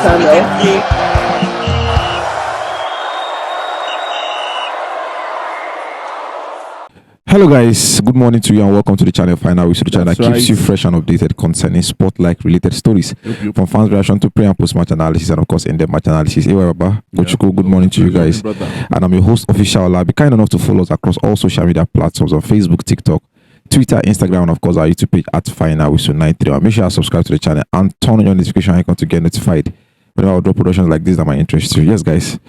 channel. Hello guys, good morning to you and welcome to the channel Final Whistle, the channel that That's keeps you fresh and updated concerning sport-like related stories. From fans reaction to pre and post match analysis and of course in-depth match analysis. Hey, Baba, good morning to you guys. And I'm your host Official Ola. Be kind enough to follow us across all social media platforms on Facebook, TikTok, Twitter, Instagram, and of course our YouTube page at Final Whistle 93. And make sure you subscribe to the channel and turn on your notification icon to get notified whenever I drop productions like this that might interest you. Yes guys,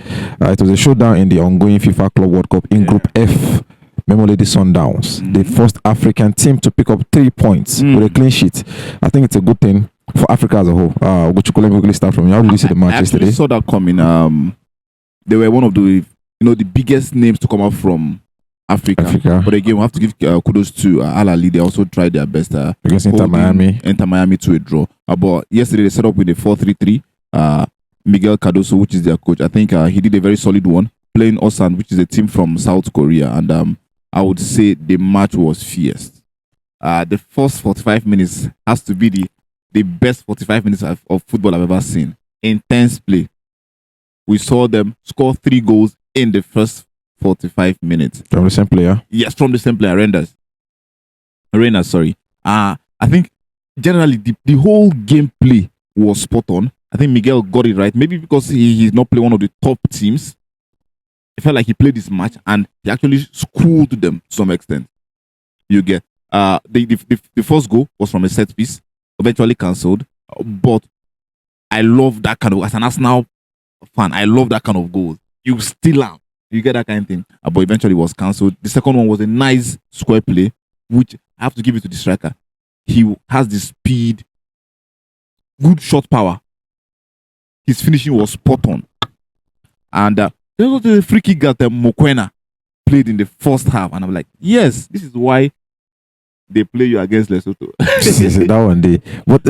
it was a showdown in the ongoing FIFA Club World Cup in Group F. Mamelodi Sundowns, the first African team to pick up 3 points with a clean sheet. I think it's a good thing for Africa as a whole. Let me quickly start from you. How did you see the match yesterday? I saw that coming. They were one of the the biggest names to come out from Africa. But again, we have to give kudos to Al Ali. They also tried their best against Inter Miami to a draw. But yesterday they set up with a 4-3-3. Miguel Cardoso, which is their coach, I think he did a very solid one, playing Ulsan, which is a team from South Korea, and I would say the match was fierce. The first 45 minutes has to be the best 45 minutes of football I've ever seen. Intense play. We saw them score 3 goals in the first 45 minutes. From the same player? Yes, from the same player, Reina, sorry. I think generally the whole gameplay was spot on. I think Miguel got it right. Maybe because he's not playing one of the top teams. It felt like he played this match and he actually schooled them to some extent. You get the first goal was from a set piece, eventually cancelled. But I love that kind of, as an Arsenal fan, I love that kind of goal. You still am. You get that kind of thing. But eventually it was cancelled. The second one was a nice square play, which I have to give it to the striker. He has the speed, good shot power. His finishing was spot on. And there was a free kick that Mokoena played in the first half, and I'm like, yes, this is why they play you against Lesotho. That one day. But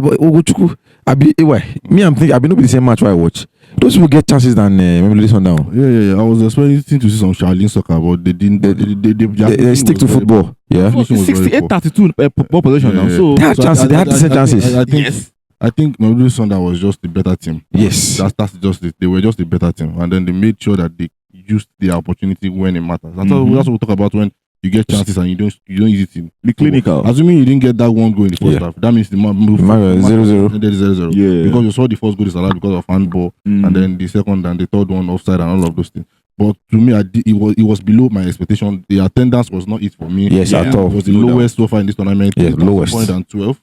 I'm thinking I've been not the same match where I watch. Those people get chances than Mamelodi Sundowns. Yeah. I was expecting to see some Charlene soccer, but they didn't. They stick to football. Yeah. 68-32 ball possession now. So they had chances. They had decent chances. I think Mamelodi Sundowns was just the better team. Yes. That's just it. They were just the better team. And then they made sure that they used the opportunity when it matters. That's what we talk about when you get chances and you don't use it in the clinical. Assuming you didn't get that one goal in the first half, that means the match moved 0-0. Yeah. Because you saw the first goal is allowed because of handball, and then the second and the third one offside and all of those things. But to me, it was below my expectation. The attendance was not it for me. Yes, at all. It was the lowest so far in this tournament. Yes, lowest. 12.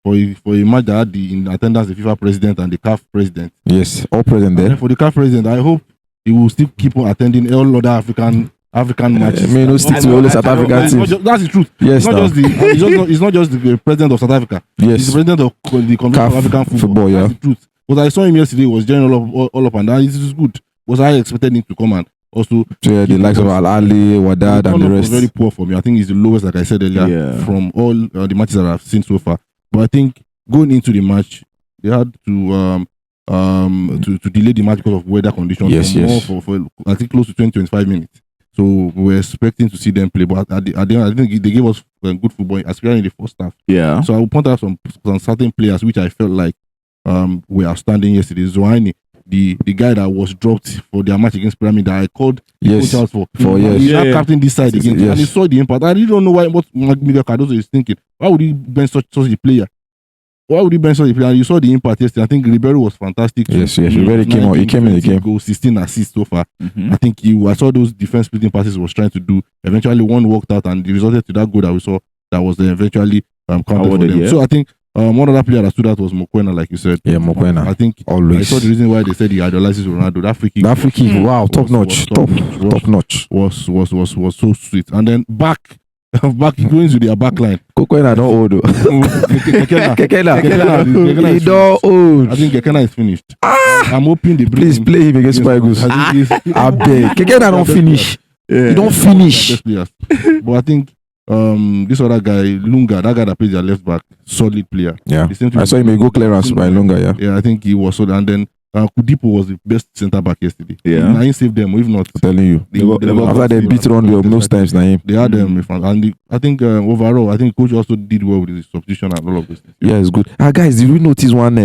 For a match that had in attendance the FIFA president and the CAF president. Yes, all present there. And for the CAF president, I hope he will still keep on attending all other African matches. No stick to all the South African teams. That's the truth. Yes, it's not just the president of South Africa. Yes, he's the president of the Convention of African Football. Yeah. That's the truth. What I saw him yesterday was general all up and down. It is good. Was I expected him to come and also the likes of Al Ali, Wadad, and the rest. Was very poor for me. I think it's the lowest, like I said earlier, from all the matches that I've seen so far. But I think going into the match, they had to delay the match because of weather conditions. Yes. For I think close to 20-25 minutes. So we were expecting to see them play, but at the end, I think they gave us good football, especially in the first half. Yeah. So I will point out some certain players which I felt like were outstanding yesterday. Zohani, the guy that was dropped for their match against Pyramid, that I called yes out for. Yes. He's now captain this side again, and he saw the impact. I really don't know what Miguel Cardoso is thinking. Why would he bench such a player? Why would he bench such a player? And you saw the impact yesterday. I think Ribeiro was fantastic. Yes. Ribeiro came on. He came in the game. Goals, 16 assists so far. I think I saw those defense splitting passes he was trying to do. Eventually, one worked out, and it resulted to that goal that we saw that was eventually counted for them. Yeah. So I think one other player that stood out was Mokoena, like you said. Yeah, Mokoena. I think always. I saw the reason why they said he idolizes Ronaldo. That free kick. Wow, top notch. Top notch. Was so sweet. And then back going to their back line. Mokoena don't old. Kekena. He don't old. I think Kekena is finished. I'm hoping they please play him against Super Eagles. I beg. Kekena don't finish. He don't finish. But I think this other guy, Lunga, that guy that plays their left back, solid player. Yeah. I saw him go clearance by Lunga, yeah. Yeah, I think he was solid. And then Kudipo was the best centre back yesterday. Yeah. Now he saved them. If not, I'm telling you. they got After they beat Rondo most times, now him. they had them in front. And I think overall, I think coach also did well with his substitution and all of this. Yeah, it's good. Guys, did we notice one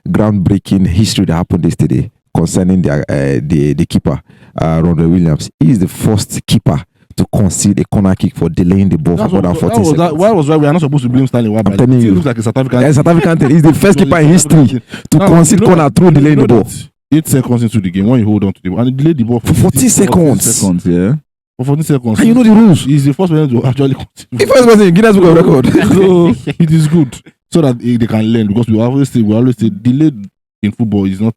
groundbreaking history that happened yesterday concerning the keeper, Ronald Williams? He is the first keeper to concede a corner kick for delaying the ball for more than 40 seconds. Why was we are not supposed to blame Stanley Wabali? I'm telling you. It looks like a South African. Yeah, South African thing. He's the first keeper in history to concede corner through delaying the ball. 8 seconds into the game, when you hold on to the ball, and he delayed the ball For 40 seconds. Yeah. For 40 seconds. And you know the rules. He's the first person to actually concede. The first person in Guinness Book of Record. So it is good so that they can learn, because we always say delayed in football is not.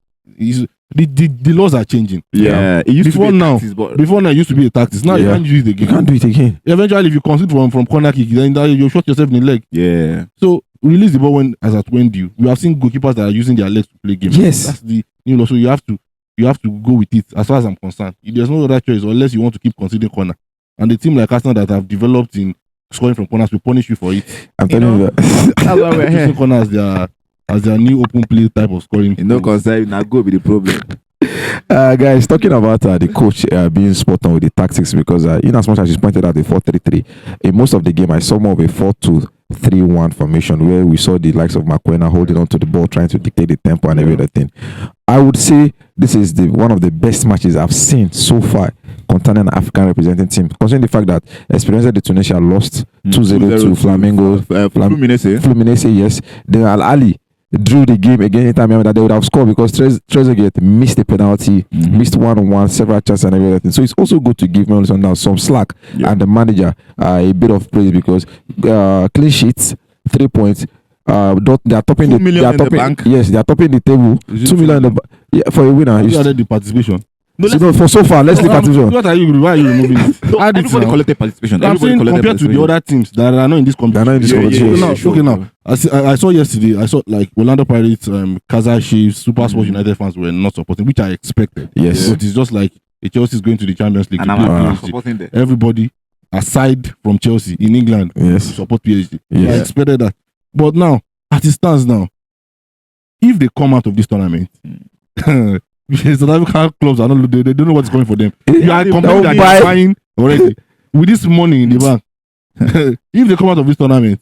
The laws are changing. Yeah. It used Before to be now, tactics, but Before now, it used to be a tactics. Now you Yeah. can't use it You again. can't do it again. Eventually, if you concede from corner kick, then you shot yourself in the leg. yeah. So release the ball when due. We have seen goalkeepers that are using their legs to play games. Yes. That's the so you have to go with it. As far as I'm concerned, there's no other choice unless you want to keep conceding corner. And the team like Arsenal that have developed in scoring from corners will punish you for it. I'm telling you that. That's why we're Using here. corner as their new open play type of scoring. No concern, now go be the problem. Guys, talking about the coach being spot on with the tactics, because in as much as he's pointed out the 4-3-3, in most of the game I saw more of a 4-2-3-1 formation where we saw the likes of Mokoena holding on to the ball, trying to dictate the tempo and every other thing. I would say this is one of the best matches I've seen so far concerning an African representing team, considering the fact that Esperance de Tunisia lost 2-0 to Flamengo. Fluminense, yes. Then Al Ali drew the game again anytime that they would have scored, because Trezeguet missed the penalty, missed one-on-one, several chances and everything. So it's also good to give Mamelodi Sundowns some slack and the manager a bit of praise, because clean sheets, 3 points. They are topping the bank. Yes, they are topping the table. 2 million for a winner. You added the participation. For so far, let's leave participation. Why are you removing it? Everybody collected participation. I'm saying compared to the other teams that are not in this competition. Okay, now I saw yesterday. I saw like Orlando Pirates, Kaizer Chiefs, Super Sports United fans were not supporting, which I expected. Yes, but it's just like Chelsea is going to the Champions League. And I'm supporting them. Everybody aside from Chelsea in England, support PSG. Yes. I expected that. But now, as it stands now, if they come out of this tournament. South African clubs are not. They don't know what's going for them. You are complaining that they're buying already with this money in the bank. If they come out of this tournament,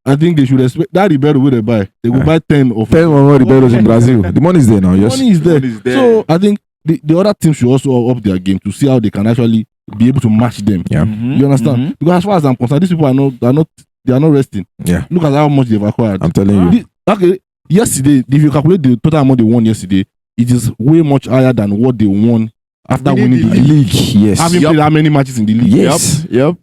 I think they should expect that Ribeiro will they buy. They will buy 10 more Ribeiros in Brazil. The money is there now. Yes, money is there. So I think the other teams should also up their game to see how they can actually be able to match them. Yeah, you understand? Because as far as I'm concerned, these people are not resting. Yeah, look at how much they've acquired. I'm telling you. Okay, yesterday, if you calculate the total amount they won yesterday, it is way much higher than what they won after winning the league. Yes. Having played how many matches in the league? Yes. Yep.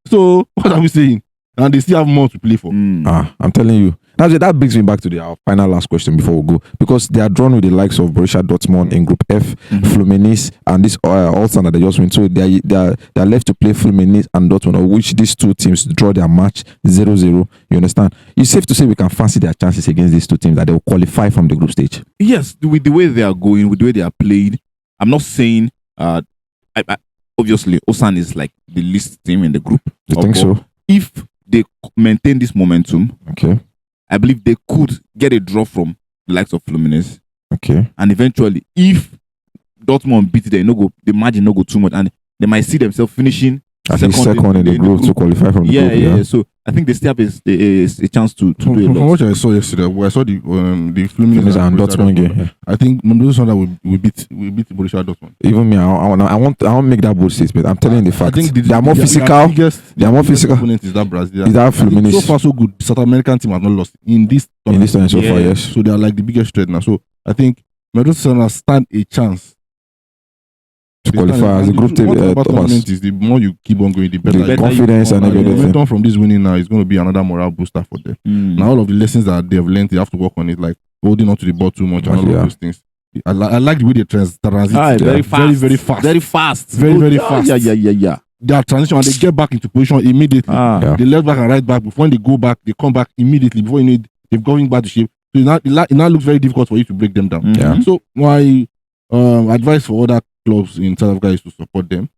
So what are we saying? And they still have more to play for. I'm telling you. That brings me back to our final last question before we go, because they are drawn with the likes of Borussia Dortmund in Group F, Fluminense, and this Ulsan that they just win. So they are left to play Fluminense and Dortmund, of which these two teams draw their match 0-0. You understand? It's safe to say we can fancy their chances against these two teams that they will qualify from the group stage. Yes, with the way they are going, with the way they are played. I'm not saying obviously Ulsan is like the least team in the group. You think so? If they maintain this momentum, okay, I believe they could get a draw from the likes of Fluminense. Okay. And eventually, if Dortmund beat them, the margin no go too much, and they might see themselves finishing second in the group to qualify from the group. Yeah. So I think they still have a chance to do a lot. From what I saw yesterday, I saw the Fluminense and Dortmund game. Yeah. I think Mamelodi Sundowns will beat Borussia Dortmund. Even me, I want make that bold statement. I'm telling you the fact. They are more physical. They are more physical. Opponent is that Brazil. Is that Fluminense? So far, so good. The South American team has not lost in this tournament so far. Yes. So they are like the biggest threat now. So I think Mamelodi Sundowns stand a chance to qualify as a group tournament is the more you keep on going, the better. The confidence and everything. The momentum from this winning now is going to be another morale booster for them. Now all of the lessons that they have learned, they have to work on it, like holding on to the ball too much and all of those things. I like the way they transit. Very fast. Very fast. Very fast. Very fast. Yeah. They are transition and they get back into position immediately. They left back and right back. Before they go back, they come back immediately. Before you know it, they've going back to shape. So it now looks very difficult for you to break them down. So my advice for other clubs in South Africa is to support them.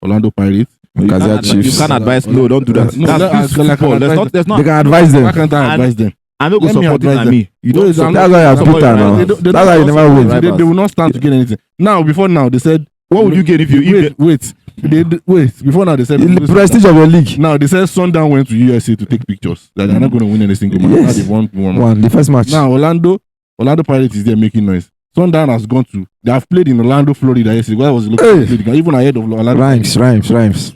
Orlando Pirates. You can't advise. No, don't do that. They can advise them. Why can't I advise them? I don't go Let me support it advise na them. me. You No, don't it's support That's why I support put her your now. rivals. That's why you never Support win. your They rivals. will not stand to gain anything. Now, before now, they said. What would you gain if you wait? Wait. Before now, they said The prestige of your league. Now they said Sundown went to USA to take pictures. That they're not going to win any single match. Now Yes. they've won one. One, the first match. Now Orlando Pirates is there making noise. Sundown has gone to. They have played in Orlando, Florida yesterday. Where was looking even ahead of Orlando. Rhymes. So, Rhymes.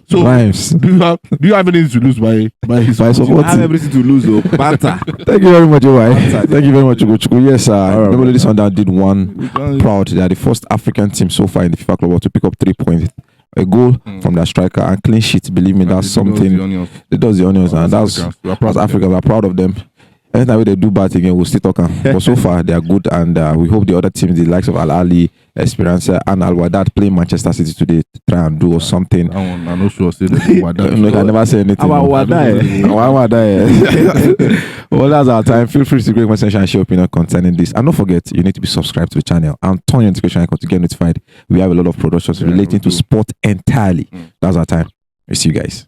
Do you have anything to lose by his By I support? have everything to lose. Oh, Banta. Thank you very much, Oi. Thank you very much, Ugochukwu. Yes, Mamelodi Sundowns did one proud. They are the first African team so far in the FIFA Club World to pick up 3 points. A goal from their striker and clean sheet. Believe me, that's something. They does the onions, and that's Africa. We're proud of them. Anytime they do bad again, we'll still talk. But so far, they are good, and we hope the other teams, the likes of Al Ahly, Esperance, and Al Wadad, playing Manchester City today to try and do or something. I'm not sure. Say that I never say anything. About Wadai. Well, that's our time. Feel free to create a session and share your opinion concerning this. And don't forget, you need to be subscribed to the channel and turn your notification icon to get notified. We have a lot of productions relating to sport entirely. That's our time. We'll see you guys.